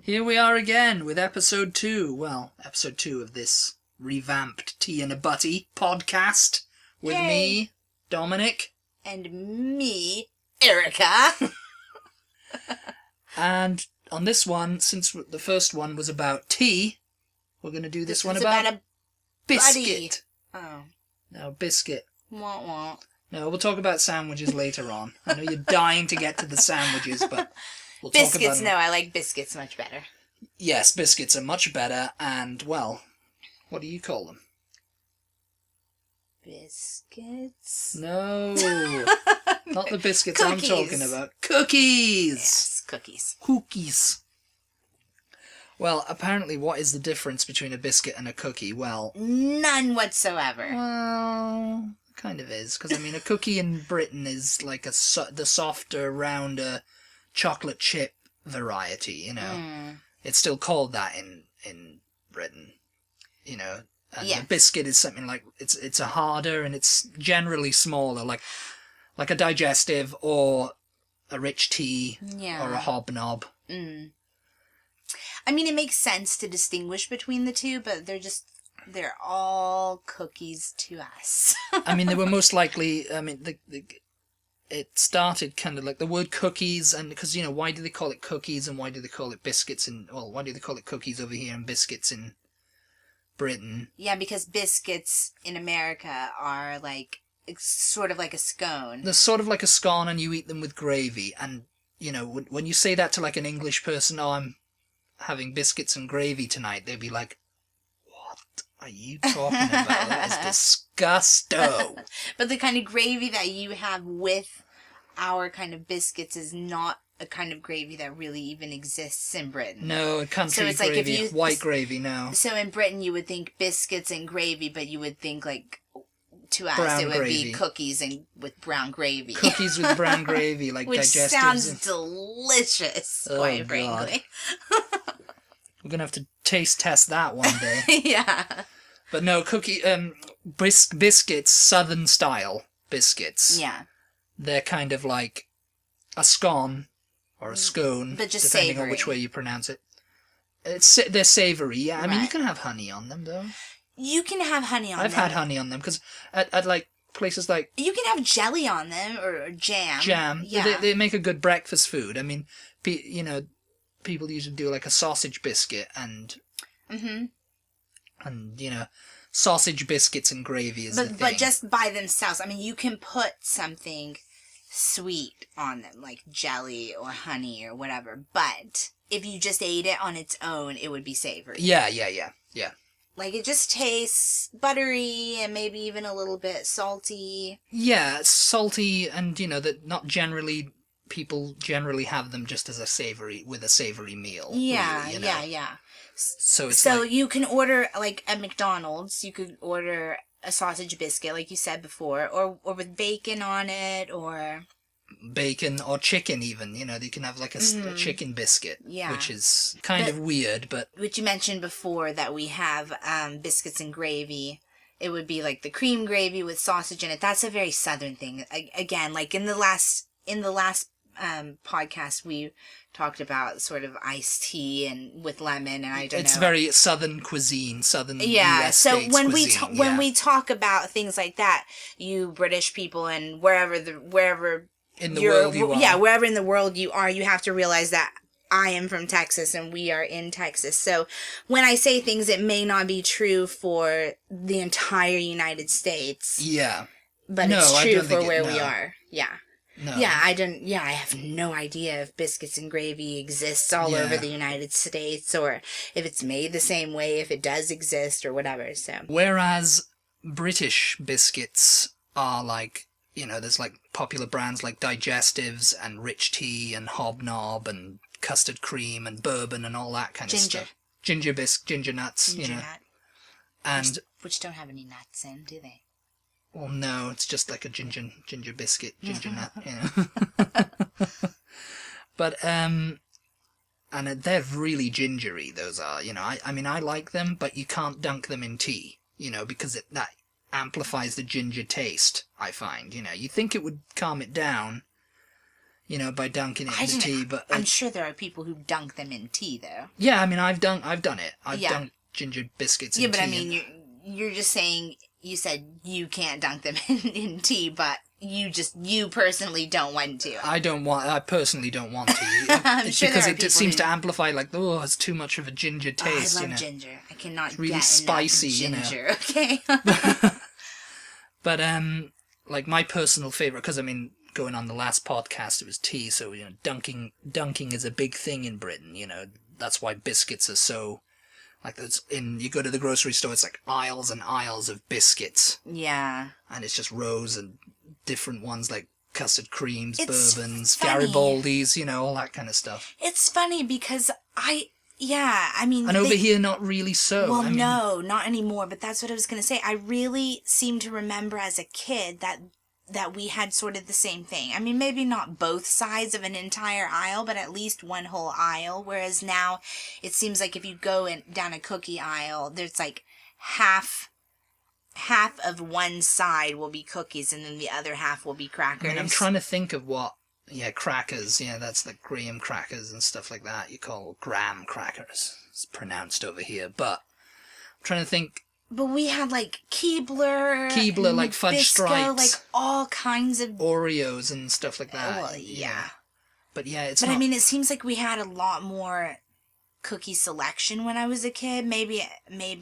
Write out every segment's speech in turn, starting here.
Here we are again with episode 2. Well, episode 2 of this revamped Tea and a Butty podcast with me, Dominic. And me, Erica. And on this one, since the first one was about tea, we're going to do this one about a biscuit. Buddy. Oh. No, biscuit. Wah, wah. No, we'll talk about sandwiches later on. I know you're dying to get to the sandwiches, but we'll biscuits, talk about them. No, I like biscuits much better. Yes, biscuits are much better, and, well, what do you call them? Biscuits? No, not the biscuits Cookies. I'm talking about. Cookies! Yes, cookies. Cookies. Well, apparently what is the difference between a biscuit and a cookie? Well, None whatsoever. Kind of is, because, I mean, a cookie in Britain is like the softer, rounder chocolate chip variety, you know. It's still called that in Britain, you know. And a biscuit is something like, it's a harder and it's generally smaller, like a digestive or a rich tea or a hobnob. I mean, it makes sense to distinguish between the two, but they're all cookies to us. I mean, they were most likely, it started kind of like the word cookies, and because, you know, why do they call it cookies and why do they call it biscuits why do they call it cookies over here and biscuits in Britain? Yeah, because biscuits in America are it's sort of like a scone. They're sort of like a scone and you eat them with gravy, and, you know, when you say that to like an English person, oh, I'm having biscuits and gravy tonight, they'd be like, what are you talking about? That is disgusto. But the kind of gravy that you have with our kind of biscuits is not a kind of gravy that really even exists in Britain. No, country it's gravy, like if you, white gravy, no. So in Britain you would think biscuits and gravy, but you would think to us brown it would gravy. be cookies and with brown gravy. Cookies with brown gravy, like which digestives. sounds delicious, quite frankly. We're gonna have to taste test that one day. Yeah. But no, biscuits, southern style biscuits. Yeah. They're kind of like a scone or a scone, but just depending savory. on which way you pronounce it. They're savoury, yeah. I mean, you can have honey on them, though. You can have honey on them. I've had honey on them, because at like places like... You can have jelly on them, or jam. Jam. Yeah. They make a good breakfast food. I mean, you know, people usually do like a sausage biscuit and... And, you know, sausage biscuits and gravy is the thing. But just by themselves. I mean, you can put something sweet on them, like jelly or honey or whatever. But if you just ate it on its own, it would be savory. Yeah. Like, it just tastes buttery and maybe even a little bit salty. Yeah, it's salty, and, you know, that not generally... People generally have them just as a savoury meal. Yeah, really, you know? yeah. So you can order, like, at McDonald's, you could order a sausage biscuit, like you said before, or with bacon on it, or... Bacon or chicken, even. You know, you can have, like, a chicken biscuit, which is kind of weird, but... Which you mentioned before, that we have biscuits and gravy. It would be, like, the cream gravy with sausage in it. That's a very southern thing. Again, like, in the last podcast, we talked about sort of iced tea and with lemon, and It's very southern cuisine, southern US so States when cuisine, when we talk about things like that, you British people and wherever in the world you are, wherever in the world you are, you have to realize that I am from Texas and we are in Texas. So when I say things, it may not be true for the entire United States. Yeah, but it's true for where we are. Yeah. No. Yeah, I have no idea if biscuits and gravy exists all over the United States, or if it's made the same way, if it does exist, or whatever, so. Whereas British biscuits are like, you know, there's like popular brands like Digestives and Rich Tea and Hobnob and custard cream and bourbon and all that kind of stuff. Ginger nuts, you know. Nut. And which don't have any nuts in, do they? Well, no, it's just like a ginger biscuit, ginger nut, you know. But, and they're really gingery, those are, you know. I mean, I like them, but you can't dunk them in tea, you know, because that amplifies the ginger taste, I find, you know. You think it would calm it down, you know, by dunking it in the tea. But I'm sure there are people who dunk them in tea, though. Yeah, I mean, I've done it. I've dunked ginger biscuits in tea. Yeah, but I mean, you're just saying, you said you can't dunk them in tea, but you personally don't want to. I personally don't want to. I'm sure because there are it seems to amplify, like, oh, it's too much of a ginger taste. I love ginger. I cannot it's really get spicy, ginger. Okay. But like my personal favorite, because I mean, going on the last podcast, it was tea, so you know, dunking is a big thing in Britain. You know, that's why biscuits are so. Like, you go to the grocery store, it's like aisles and aisles of biscuits. Yeah. And it's just rows and different ones, like custard creams, It's bourbons, funny. Garibaldis, you know, all that kind of stuff. It's funny because I mean... And over here, not really so. Well, no, not anymore, but that's what I was going to say. I really seem to remember as a kid that we had sort of the same thing. I mean, maybe not both sides of an entire aisle, but at least one whole aisle. Whereas now, it seems like if you go down a cookie aisle, there's like half of one side will be cookies, and then the other half will be crackers. I mean, I'm trying to think of what... Yeah, crackers. Yeah, that's like graham crackers and stuff like that. You call graham crackers. It's pronounced over here, but... I'm trying to think... But we had like Keebler, like fudge Nabisco, stripes, like all kinds of Oreos and stuff like that. Well, yeah. But yeah, it's. But not... I mean, it seems like we had a lot more cookie selection when I was a kid. Maybe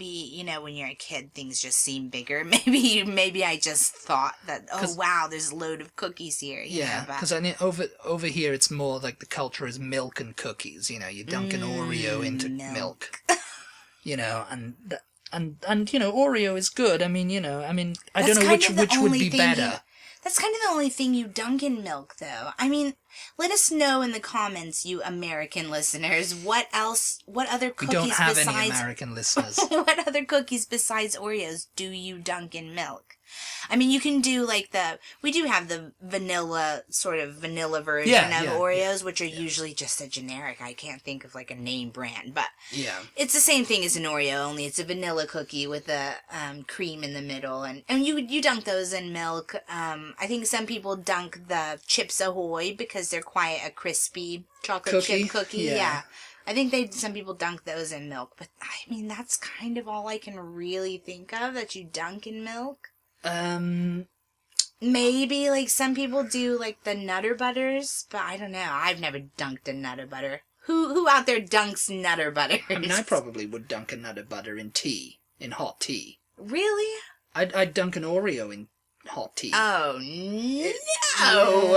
you know, when you're a kid, things just seem bigger. Maybe I just thought that, oh wow, there's a load of cookies here. Yeah, because I mean, over here it's more like the culture is milk and cookies. You know, you dunk an Oreo into milk. You know, and you know, Oreo is good. I mean, you know, I don't know which would be better. That's kind of the only thing you dunk in milk, though. I mean, let us know in the comments, you American listeners, what other cookies besides... We don't have any American listeners. What other cookies besides Oreos do you dunk in milk? I mean, you can do like we do have the vanilla version of Oreos, which are usually just a generic. I can't think of like a name brand, but it's the same thing as an Oreo, only it's a vanilla cookie with a cream in the middle, and you dunk those in milk. I think some people dunk the Chips Ahoy because they're quite a crispy chocolate chip cookie. Yeah. I think some people dunk those in milk, but I mean, that's kind of all I can really think of that you dunk in milk. Maybe like some people do like the Nutter Butters, but I don't know. I've never dunked a Nutter Butter. Who out there dunks Nutter Butters? I mean, I probably would dunk a Nutter Butter in hot tea. Really? I'd dunk an Oreo in hot tea. Oh no!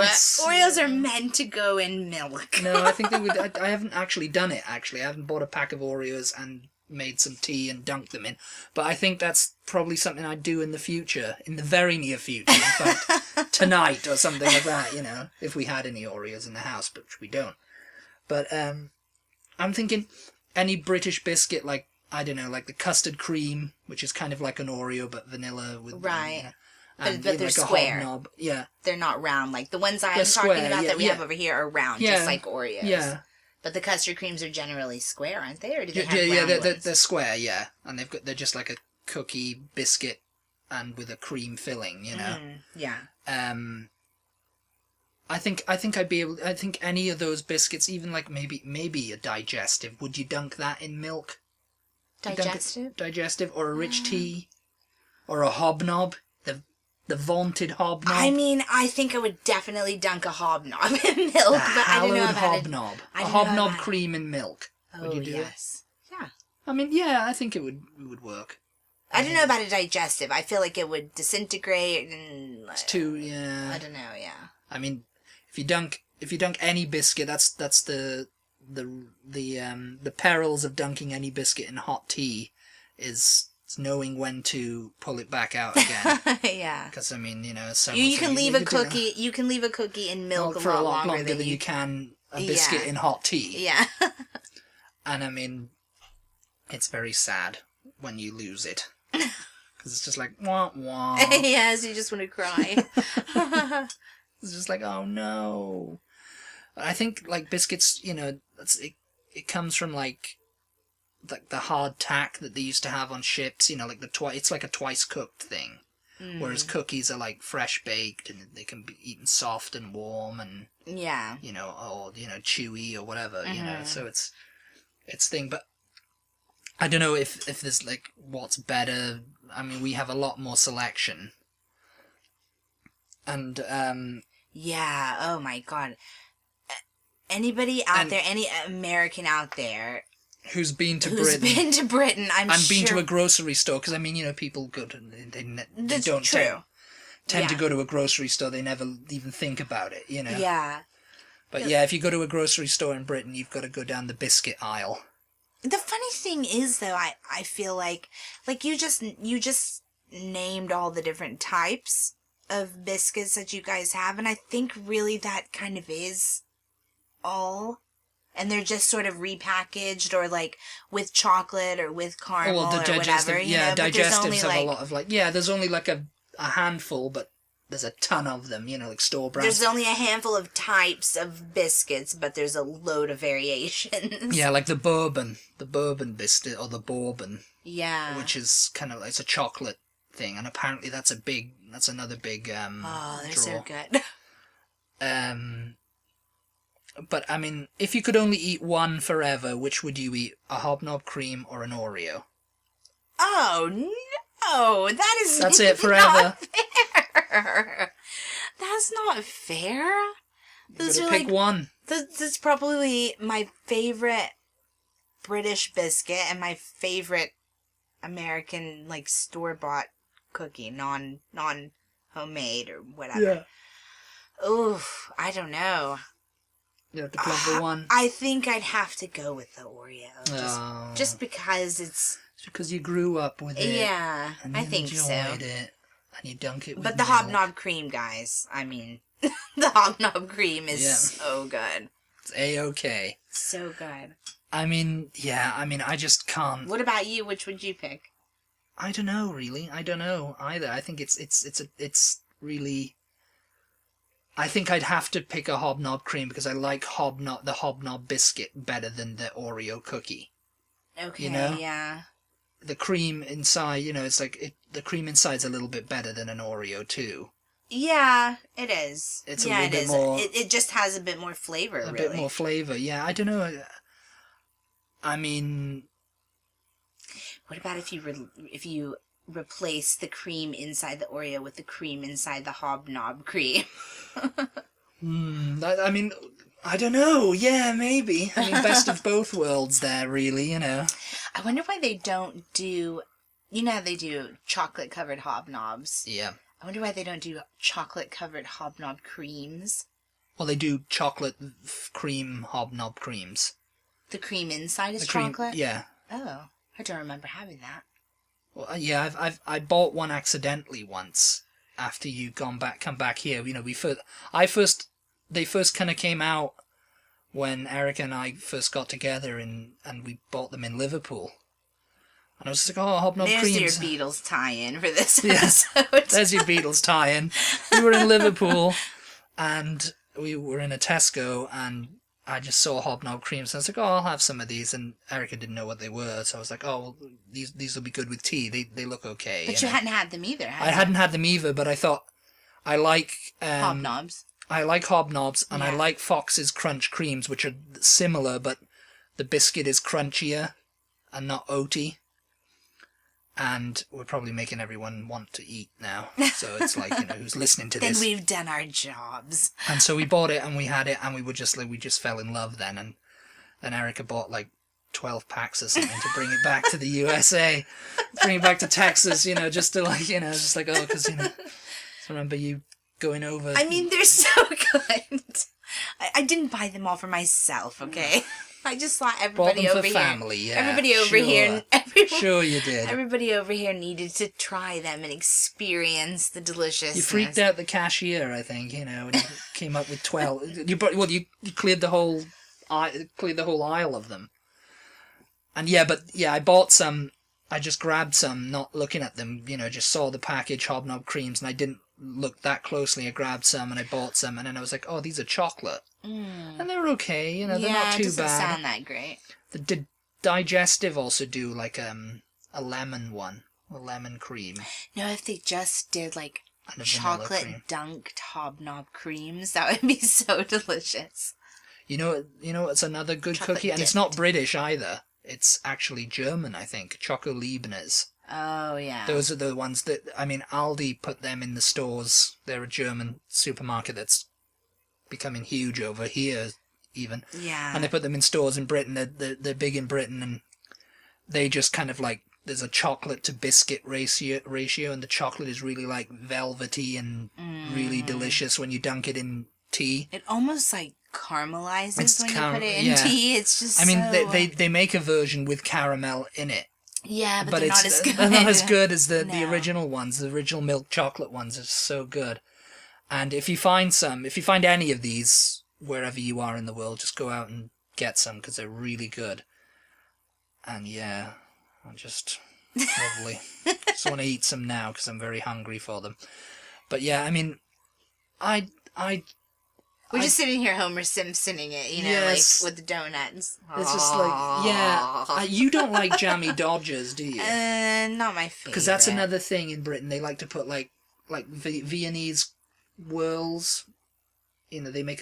Oreos are meant to go in milk. No, I think they would. I haven't actually done it. Actually, I haven't bought a pack of Oreos and made some tea and dunked them in, but I think that's probably something I'd do in the future, in the very near future, in fact, tonight or something like that, you know, if we had any Oreos in the house, but we don't. But I'm thinking any British biscuit, like, I don't know, like the custard cream, which is kind of like an Oreo but vanilla with right. And, but they're like square. A Hobnob. Yeah, they're not round like the ones I'm talking about that we have over here are round, just like Oreos. Yeah. But the custard creams are generally square, aren't they? Or do they have round ones? They're square, yeah, and they're just like a cookie biscuit and with a cream filling, you know. Yeah. I think I'd be able. I think any of those biscuits, even like maybe a digestive. Would you dunk that in milk? Digestive, or a rich tea, or a hobnob. The vaunted hobnob. I mean, I think I would definitely dunk a hobnob in milk, but I don't know about hobnob. A hobnob cream in milk. Oh, would you do yes. It? Yeah. I mean, yeah, I think it would work. I don't know about a digestive. I feel like it would disintegrate and... It's too, yeah. I don't know, yeah. I mean, if you dunk any biscuit, that's the perils of dunking any biscuit in hot tea is knowing when to pull it back out again. Yeah. Because I mean, you know, you can leave a cookie. You can leave a cookie in milk for a lot longer than you can a biscuit in hot tea. Yeah. And I mean, it's very sad when you lose it because it's just like wah wah. Yes, you just want to cry. It's just like, oh no. I think like biscuits, you know, it comes from like the hard tack that they used to have on ships, you know, like it's like a twice cooked thing. Whereas cookies are like fresh baked and they can be eaten soft and warm and or chewy or whatever. So it's thing. But I don't know if there's like what's better. I mean, we have a lot more selection. And oh my god. Anybody out there, any American out there who's been to Britain, I'm sure, been to a grocery store, because I mean, people go to they don't tend to go to a grocery store. They never even think about it, Yeah. But yeah, if you go to a grocery store in Britain, you've got to go down the biscuit aisle. The funny thing is, though, I feel like you just named all the different types of biscuits that you guys have, and I think really that kind of is all. And they're just sort of repackaged, or like with chocolate or with caramel or whatever. Digestives have a lot of there's only like a handful, but there's a ton of them, like store brands. There's only a handful of types of biscuits, but there's a load of variations. Yeah, like the bourbon biscuit, or the bourbon. Yeah. Which is kind of, it's a chocolate thing, and apparently that's another big oh, they're draw. so good. But, I mean, if you could only eat one forever, which would you eat? A hobnob cream or an Oreo? Oh, no! That's it forever. Not fair. That's not fair. Those are pick one. That's probably my favorite British biscuit and my favorite American, store-bought cookie, non-homemade or whatever. Yeah. Oof, I don't know. You have to plug the one. I think I'd have to go with the Oreo. Just because it's because you grew up with it. Yeah, and I think so. You enjoyed it, and you dunk it with But the milk. hobnob cream, guys. I mean, the hobnob cream is so good. It's A-okay. So good. I mean, I just can't. What about you? Which would you pick? I don't know, really. I don't know either. I think it's really. I think I'd have to pick a hobnob cream because I like the hobnob biscuit better than the Oreo cookie. Okay, yeah. The cream inside, it's like the cream inside's a little bit better than an Oreo too. Yeah, it is. It's a little bit more. It just has a bit more flavor. A bit more flavor, yeah. I don't know. I mean, what about if you replace the cream inside the Oreo with the cream inside the hobnob cream? I mean, I don't know. Yeah, maybe. I mean, best of both worlds there, really, I wonder why they don't do... how they do chocolate-covered hobnobs? Yeah. I wonder why they don't do chocolate-covered hobnob creams. Well, they do chocolate cream hobnob creams. The cream inside is chocolate? Yeah. Oh, I don't remember having that. Well, yeah, I bought one accidentally once after you come back here. They first kind of came out when Erica and I first got together, and we bought them in Liverpool. And I was just like, oh, hobnob creams. There's your Beatles tie-in for this episode. There's your Beatles tie-in. We were in Liverpool, and we were in a Tesco, and I just saw hobnob creams, and I was like, oh, I'll have some of these, and Erica didn't know what they were, so I was like, oh, well, these will be good with tea, they look okay. But you hadn't had them either, I hadn't had them either, but I thought, I like... hobnobs. I like hobnobs, and I like Fox's Crunch creams, which are similar, but the biscuit is crunchier and not oaty. And we're probably making everyone want to eat now. So it's like, who's listening to this? Then we've done our jobs. And so we bought it, and we had it, and we just fell in love then. And then Erica bought 12 packs or something to bring it back to the USA. Bring it back to Texas, just to just like, oh, because, I remember you going over. I mean, they're so good. I didn't buy them all for myself, okay? I just thought everybody over here. Family, yeah. Everybody over here. Sure you did. Everybody over here needed to try them and experience the deliciousness. You freaked out the cashier, I think, when you came up with 12. You cleared the whole aisle of them. And I bought some. I just grabbed some, not looking at them, just saw the package, hobnob creams, and I didn't look that closely. I grabbed some and I bought some, and then I was like, oh, these are chocolate. And they were okay, they're not too bad. Yeah, it doesn't sound that great. The Digestive also do a lemon one. or lemon cream. No, if they just did like And a vanilla chocolate cream. dunked hobnob creams, that would be so delicious. You know, it's another good Chocolate cookie, and it's dipped. not British either. It's actually German, I think. Choco Liebners. Oh, yeah. Those are the ones that, I mean, Aldi put them in the stores. They're a German supermarket that's becoming huge over here, even. Yeah. And they put them in stores in Britain. They're big in Britain, and they just kind of like, there's a chocolate to biscuit ratio, and the chocolate is really like velvety and really delicious when you dunk it in tea. It almost like caramelizes It's when you put it in yeah. tea. It's just I mean, so... they make a version with caramel in it. Yeah, but they're not as good. They're not as good as the No. original ones. The original milk chocolate ones are so good. And if you find any of these wherever you are in the world, just go out and get some because they're really good. And yeah, I'm just lovely. Just want to eat some now because I'm very hungry for them. But yeah, I mean, We're just sitting here Homer Simpsoning it, you know, Yes. like with the donuts. It's just like, yeah, you don't like Jammie Dodgers, do you? Not my favorite. Because that's another thing in Britain. They like to put like Viennese whirls. You know, they make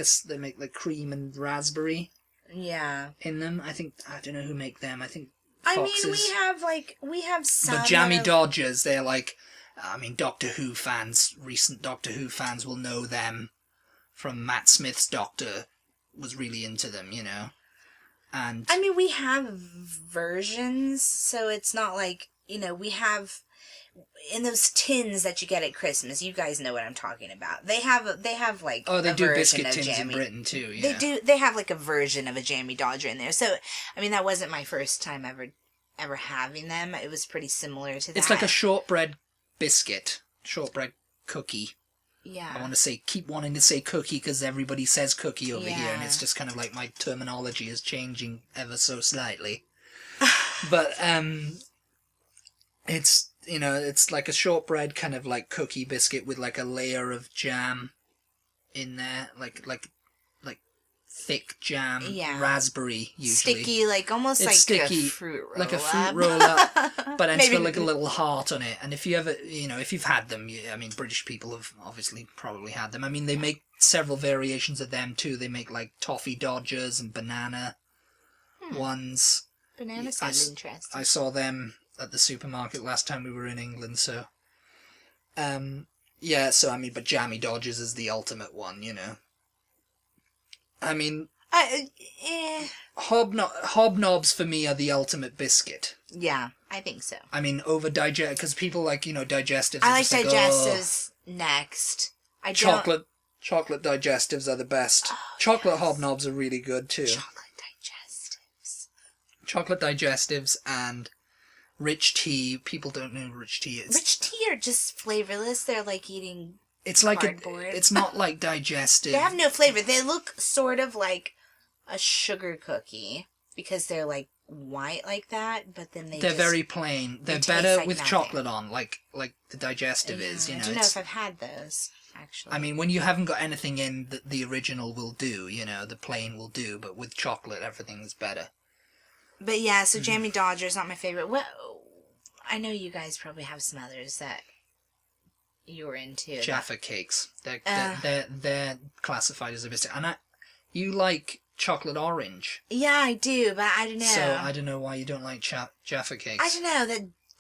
like cream and raspberry Yeah. in them. I don't know who make them. I think I Foxes. mean, we have some. But Jammie that are- Dodgers, they're like, I mean, Doctor Who fans, recent Doctor Who fans will know them from Matt Smith's Doctor was really into them, you know. And I mean, we have versions, so it's not like, you know, we have in those tins that you get at Christmas. You guys know what I'm talking about. They have like they a do version biscuit of tins in Jammie. Britain too. Yeah. They have like a version of a Jammie Dodger in there. So I mean, that wasn't my first time ever having them. It was pretty similar to that. It's like a shortbread biscuit, shortbread cookie. Yeah. I want to keep wanting to say cookie because everybody says cookie over here, and Yeah. it's just kind of like my terminology is changing ever so slightly. But it's, you know, it's like a shortbread kind of like cookie biscuit with like a layer of jam in there, like thick jam, Yeah. raspberry usually. Sticky, like almost It's like sticky, a fruit roll like a fruit up. roll up, but it's Maybe- got like a little heart on it. And if you ever, you know, if you've had them, I mean, British people have obviously probably had them. I mean, they make several variations of them too. They make like toffee Dodgers and banana ones. Banana sounds interesting. I saw them at the supermarket last time we were in England, so... yeah, so I mean, but Jammie Dodgers is the ultimate one, you know. I mean... Hobnobs for me are the ultimate biscuit. Yeah, I think so. I mean, because people like, you know, digestives. I are like just like, digestives next. I don't... Chocolate digestives are the best. Oh, Chocolate hobnobs are really good too. Chocolate digestives. Chocolate digestives and rich tea. People don't know what rich tea is. Rich tea are just flavorless. They're like eating It's like cardboard. it's not like digestive. They have no flavor. They look sort of like a sugar cookie because they're like white like that, but then they're very plain. They're taste better like with nothing. chocolate on, like the digestive is. You I know, don't know if I've had those actually. I mean, when you haven't got anything in, the original will do. You know, the plain will do, but with chocolate, everything's better. But yeah, so Jammie Dodger is not my favorite. Well, I know you guys probably have some others that you're into. Jaffa cakes. They're classified as a biscuit, and you like chocolate orange. Yeah, I do, but I don't know. So I don't know why you don't like Jaffa cakes. I don't know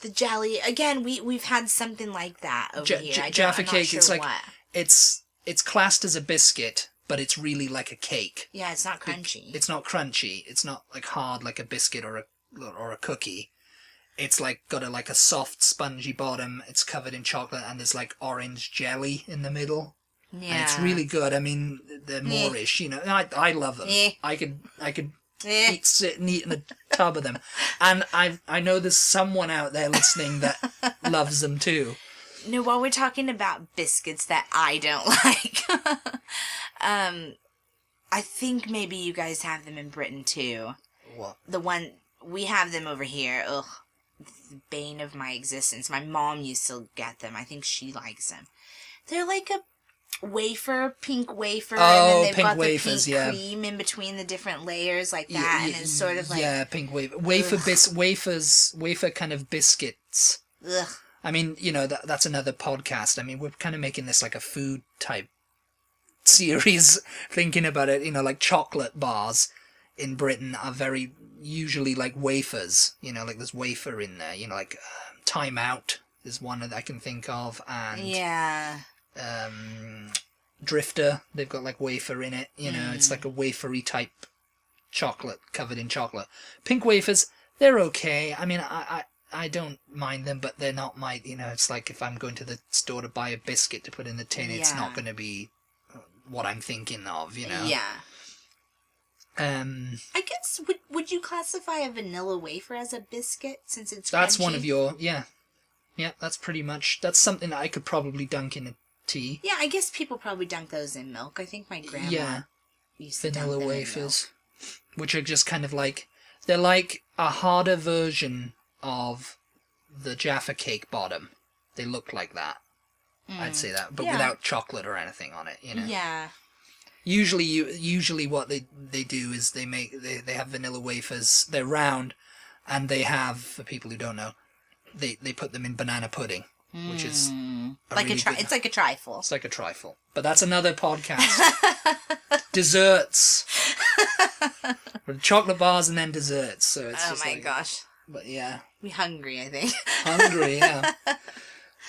the jelly. Again, we've had something like that over here. Jaffa I'm not cake. sure It's like what. it's classed as a biscuit, but it's really like a cake. Yeah, it's not crunchy. It's not crunchy. It's not like hard like a biscuit or a cookie. It's like got a soft spongy bottom. It's covered in chocolate and there's like orange jelly in the middle. Yeah, And it's really good. I mean, they're Moorish, you know. I love them. I could sit and eat in a tub of them. And I know there's someone out there listening that loves them too. No, while we're talking about biscuits that I don't like, I think maybe you guys have them in Britain too. What? The one we have them over here. Ugh, the bane of my existence. My mom used to get them. I think she likes them. They're like a pink wafer, and then they've pink got wafers, the pink yeah. cream in between the different layers like that, and it's sort of like pink wafer kind of biscuits. Ugh. I mean, that's another podcast. I mean, we're kind of making this like a food type series, thinking about it. Like chocolate bars in Britain are very usually like wafers. Like there's wafer in there. Like Time Out is one that I can think of, and yeah, Drifter. They've got like wafer in it. It's like a wafery type chocolate covered in chocolate. Pink wafers, they're okay. I mean, I don't mind them, but they're not my, it's like if I'm going to the store to buy a biscuit to put in the tin, it's not going to be what I'm thinking of, Yeah. I guess, would you classify a vanilla wafer as a biscuit, since it's That's crunchy? one of your, yeah, that's pretty much, that's something that I could probably dunk in a tea. Yeah, I guess people probably dunk those in milk. I think my grandma used to vanilla dunk them wafers, which are just kind of like, they're like a harder version of the Jaffa Cake bottom. They look like that. I'd say that, but without chocolate or anything on it. Yeah. Usually what they do is they have vanilla wafers. They're round, and they have, for people who don't know, they put them in banana pudding, which is like really it's like a trifle. It's like a trifle, but that's another podcast. Desserts. Chocolate bars and then desserts. So it's oh my gosh. But yeah. We're hungry, I think. Hungry, yeah.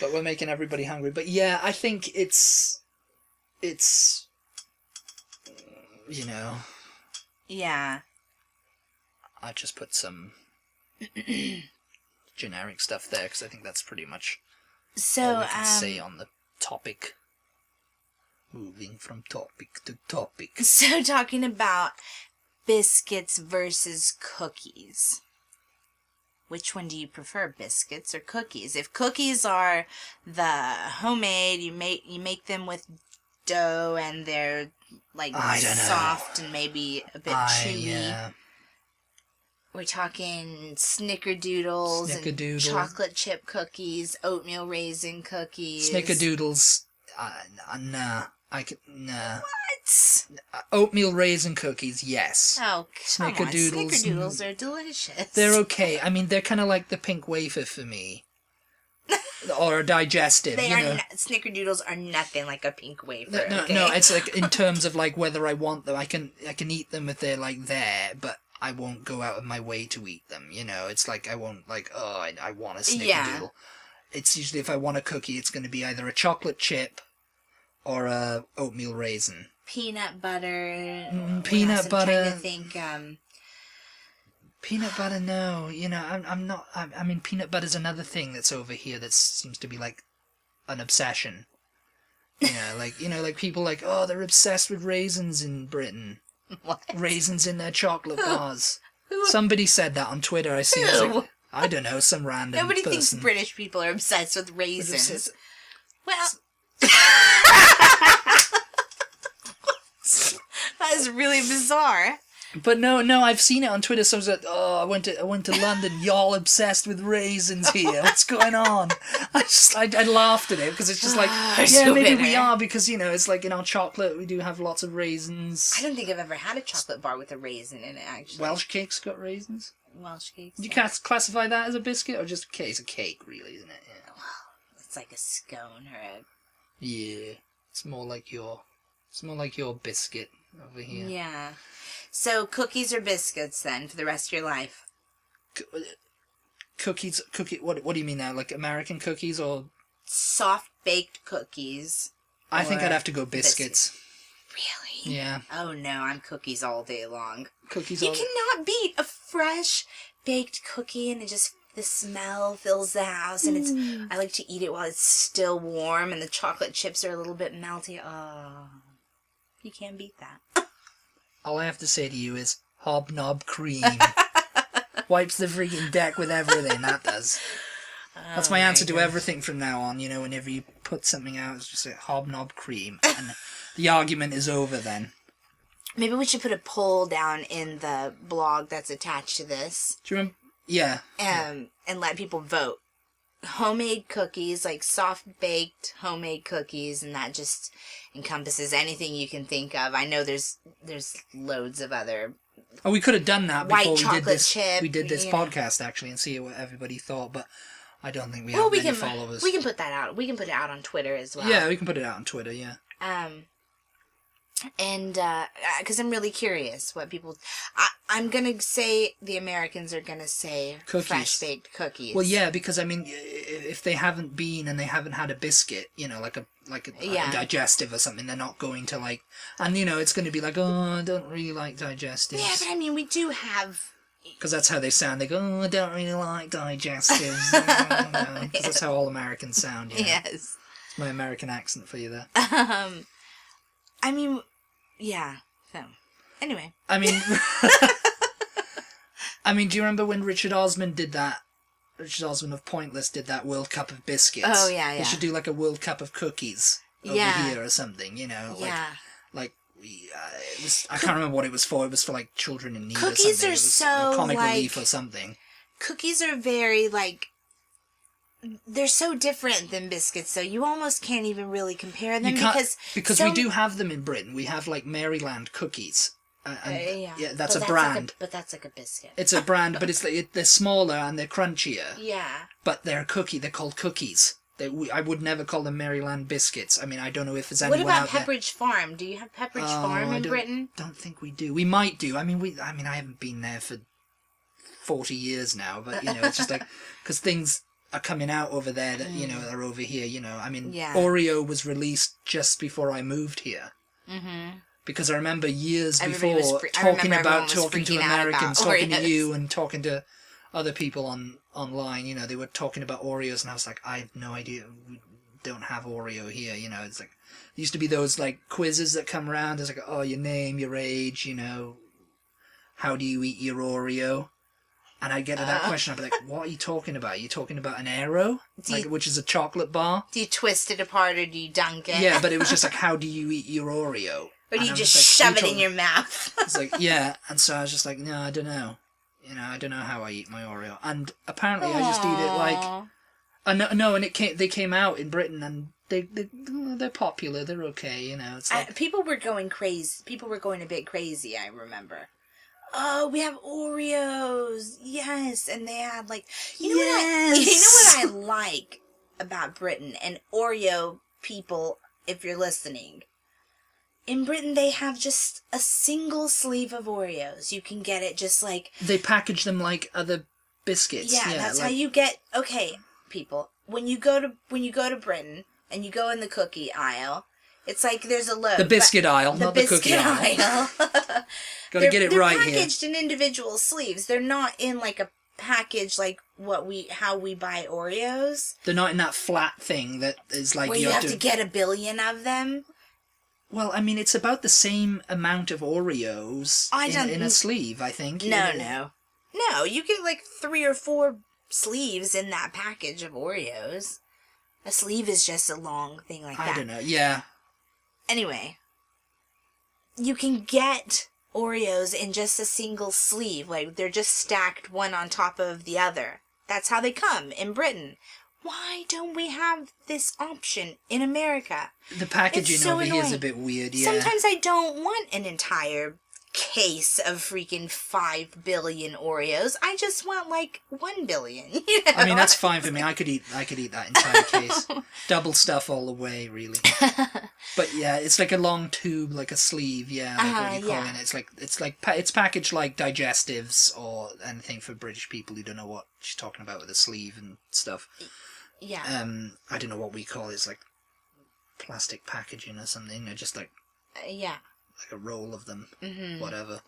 But we're making everybody hungry. But yeah, I think it's Yeah. I just put some generic stuff there because I think that's pretty much all we can say on the topic. Moving from topic to topic. So talking about biscuits versus cookies. Which one do you prefer, biscuits or cookies? If cookies are the homemade, you make them with dough and they're like soft and maybe a bit chewy. We're talking snickerdoodles and chocolate chip cookies, oatmeal raisin cookies. Snickerdoodles, nah. Nah. What? Oatmeal raisin cookies, yes. Oh, come on. Snickerdoodles are delicious. They're okay. I mean, they're kind of like the pink wafer for me. Or digestive, Snickerdoodles are nothing like a pink wafer. No, it's like in terms of like whether I want them. I can eat them if they're like there, but I won't go out of my way to eat them. It's like I won't like, I want a snickerdoodle. Yeah. It's usually if I want a cookie, it's going to be either a chocolate chip or a oatmeal raisin. Peanut butter. Peanut butter. I'm trying to think. Peanut butter, no. I'm not. I mean, peanut butter's another thing that's over here that seems to be like an obsession. Like people like, oh, they're obsessed with raisins in Britain. What? Raisins in their chocolate bars. Somebody said that on Twitter. I see. Like, I don't know, some random Nobody person. thinks British people are obsessed with raisins. Well, that is really bizarre. But no, I've seen it on Twitter. So I was like, oh, I went to London. Y'all obsessed with raisins here. What's going on? I laughed at it because it's just like, maybe we are because it's like in our chocolate we do have lots of raisins. I don't think I've ever had a chocolate bar with a raisin in it. Actually, Welsh cakes got raisins. Welsh cakes. Do you classify that as a biscuit or just a cake? It's a cake, really, isn't it? Yeah. Well, it's like a scone or a. Yeah, it's more like your biscuit over here. Yeah. So, cookies or biscuits, then, for the rest of your life? Cookies. What do you mean now? Like American cookies or... Soft-baked cookies. I think I'd have to go biscuits. Really? Yeah. Oh, no, I'm cookies all day long. Cookies you cannot beat a fresh baked cookie, and the smell fills the house, and I like to eat it while it's still warm, and the chocolate chips are a little bit melty. Oh, you can't beat that. All I have to say to you is hobnob cream. Wipes the freaking deck with everything, that does. That's my answer to everything from now on. Whenever you put something out, it's just like hobnob cream. And the argument is over then. Maybe we should put a poll down in the blog that's attached to this. Do you remember? Yeah. And let people vote. Homemade cookies, like soft-baked homemade cookies, and that just encompasses anything you can think of. I know there's loads of other. Oh, we could have done that before we did this. Chip, we did this podcast actually, and see what everybody thought. But I don't think we have many followers. We can put that out. We can put it out on Twitter as well. Yeah, we can put it out on Twitter, yeah. And, because I'm really curious what people... I'm going to say the Americans are going to say fresh-baked cookies. Well, yeah, because, I mean, if they haven't been and they haven't had a biscuit, you know, like a digestive or something, they're not going to, like... And, you know, it's going to be like, oh, I don't really like digestives. Yeah, but, I mean, we do have... Because that's how they sound. They go, oh, I don't really like digestives. Because that's how all Americans sound, you know? Yes. It's my American accent for you there. I mean... Yeah. So, anyway. I mean, do you remember when Richard Osman did that? Richard Osman of Pointless did that World Cup of Biscuits. Oh, yeah. They should do like a World Cup of cookies over here or something, you know? Like it was, I can't remember what it was for. It was for like children in need or something. Cookies are so comic relief or something. Cookies are very like... They're so different than biscuits, so you almost can't even really compare them because we do have them in Britain. We have like Maryland cookies. That's a brand. But that's like a biscuit. It's a brand, but it's like they're smaller and they're crunchier. Yeah. But they're a cookie. They're called cookies. I would never call them Maryland biscuits. I mean, I don't know if there's anyone out there. What about Pepperidge Farm? Do you have Pepperidge Farm in Britain? Don't think we do. We might do. I mean, I haven't been there for 40 years now, but you know, it's just like because things are coming out over there that, you know, are over here, you know. I mean, Oreo was released just before I moved here. Mm-hmm. Because I remember years before talking to Americans, talking to you and talking to other people online, you know, they were talking about Oreos and I was like, I have no idea. We don't have Oreo here, you know. It's like, there used to be those, like, quizzes that come around. It's like, oh, your name, your age, you know, how do you eat your Oreo? And I'd get to that question, I'd be like, what are you talking about? Are you talking about an Aero? Which is a chocolate bar? Do you twist it apart or do you dunk it? Yeah, but it was just like, how do you eat your Oreo? Or do you just shove it in your mouth? It's like, yeah. And so I was just like, no, I don't know. You know, I don't know how I eat my Oreo. And apparently I just eat it like... No, and they came out in Britain and they're popular. They're okay, you know. It's like... People were going crazy. People were going a bit crazy, I remember. Oh, we have Oreos. Yes. And they had like, you know what I like about Britain and Oreo people, if you're listening. In Britain, they have just a single sleeve of Oreos. You can get it just like... They package them like other biscuits. Yeah, that's like... how you get... Okay, people. When you go to Britain and you go in the cookie aisle, it's like there's a load. The biscuit aisle, not the cookie aisle. Gotta get it right here. They're packaged in individual sleeves. They're not in like a package like how we buy Oreos. They're not in that flat thing that is like... Where you have to get a billion of them. Well, I mean, it's about the same amount of Oreos in a sleeve, I think. No, you get like 3 or 4 sleeves in that package of Oreos. A sleeve is just a long thing like that. I don't know, yeah. Anyway, you can get Oreos in just a single sleeve. Like, they're just stacked one on top of the other. That's how they come in Britain. Why don't we have this option in America? The packaging over here is a bit weird, yeah. Sometimes I don't want an entire case of freaking 5 billion Oreos. I just want like 1 billion. You know? I mean, that's fine for me. I could eat that entire case. Double stuff all the way, really. But yeah, it's like a long tube, like a sleeve. Yeah, like what you call it. It's packaged like digestives or anything for British people who don't know what she's talking about with a sleeve and stuff. Yeah. I don't know what we call it. It's like plastic packaging or something. Or just like yeah. Like a roll of them, whatever.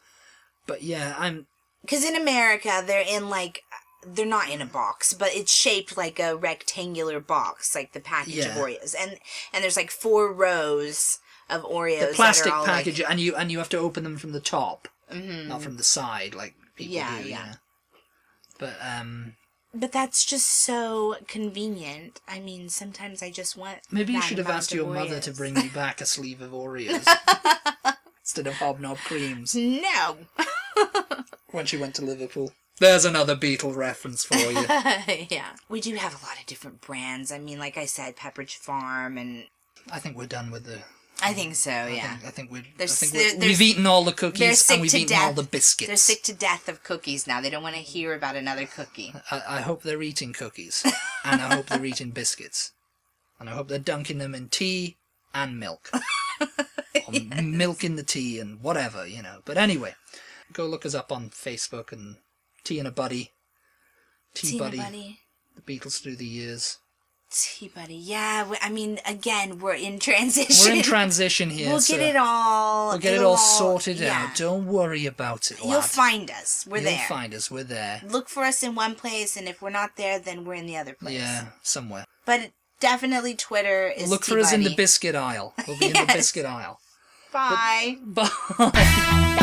But yeah, because in America they're not in a box, but it's shaped like a rectangular box, like the package of Oreos, and there's like 4 rows of Oreos. The plastic package, like... and you have to open them from the top, not from the side, like people do. Yeah. But that's just so convenient. I mean, sometimes I just want. Maybe you should have asked your mother to bring you back a sleeve of Oreos. Instead of Hobnob creams. No. When she went to Liverpool. There's another Beatle reference for you. Yeah. We do have a lot of different brands. I mean, like I said, Pepperidge Farm and... I think we're done with the I think so, yeah. I think we've eaten all the cookies and we've eaten all the biscuits. They're sick to death of cookies now. They don't want to hear about another cookie. I hope they're eating cookies. And I hope they're eating biscuits. And I hope they're dunking them in tea and milk. Or milk in the tea and whatever, you know. But anyway, go look us up on Facebook and Tea and a Buddy. Tea Buddy. The Beatles through the years. Tea Buddy, yeah. I mean, again, we're in transition. We're in transition here. We'll get it all. We'll get it all sorted out. Don't worry about it, lad. You'll find us. We're there. You'll find us. We're there. Look for us in one place, and if we're not there, then we're in the other place. Yeah, somewhere. But definitely Twitter is Look for us in the biscuit aisle. We'll be in the biscuit aisle. Bye. Bye.